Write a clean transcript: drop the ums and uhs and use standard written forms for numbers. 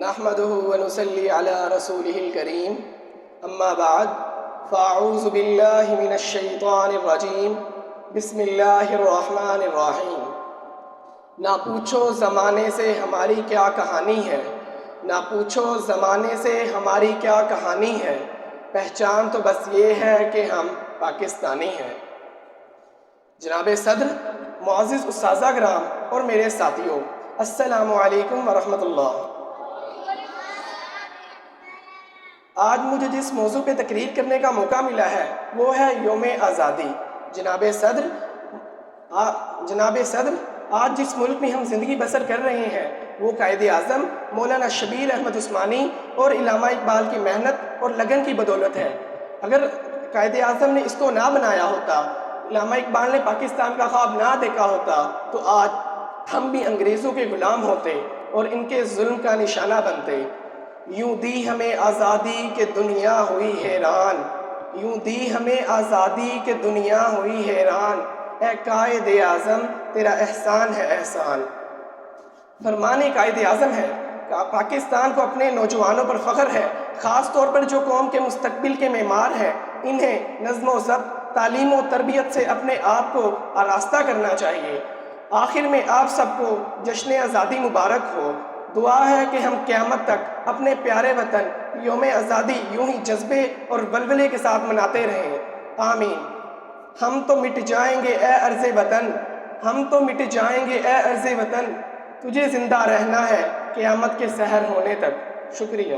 نحمده ونصلي على رسوله الكريم اما بعد فاعوذ باللہ من الشیطان الرجیم بسم اللہ الرحمن الرحیم۔ نہ پوچھو زمانے سے ہماری کیا کہانی ہے، نہ پوچھو زمانے سے ہماری کیا کہانی ہے، پہچان تو بس یہ ہے کہ ہم پاکستانی ہیں۔ جناب صدر، معزز اساتذہ کرام اور میرے ساتھیوں، السلام علیکم ورحمۃ اللہ۔ آج مجھے جس موضوع پہ تقریر کرنے کا موقع ملا ہے وہ ہے یوم آزادی۔ جناب صدر، آج جس ملک میں ہم زندگی بسر کر رہے ہیں وہ قائد اعظم مولانا شبیر احمد عثمانی اور علامہ اقبال کی محنت اور لگن کی بدولت ہے۔ اگر قائد اعظم نے اس کو نہ بنایا ہوتا، علامہ اقبال نے پاکستان کا خواب نہ دیکھا ہوتا، تو آج ہم بھی انگریزوں کے غلام ہوتے اور ان کے ظلم کا نشانہ بنتے۔ یوں دی ہمیں آزادی کہ دنیا ہوئی حیران، یوں دی ہمیں آزادی کہ دنیا ہوئی حیران، اے قائد اعظم تیرا احسان ہے احسان۔ فرمان قائد اعظم ہے کہ پاکستان کو اپنے نوجوانوں پر فخر ہے، خاص طور پر جو قوم کے مستقبل کے معمار ہیں، انہیں نظم و ضبط، تعلیم و تربیت سے اپنے آپ کو آراستہ کرنا چاہیے۔ آخر میں آپ سب کو جشن آزادی مبارک ہو۔ دعا ہے کہ ہم قیامت تک اپنے پیارے وطن یوم آزادی یوں ہی جذبے اور ولولے کے ساتھ مناتے رہیں، آمین۔ ہم تو مٹ جائیں گے اے ارض وطن، ہم تو مٹ جائیں گے اے ارض وطن، تجھے زندہ رہنا ہے قیامت کے سحر ہونے تک۔ شکریہ۔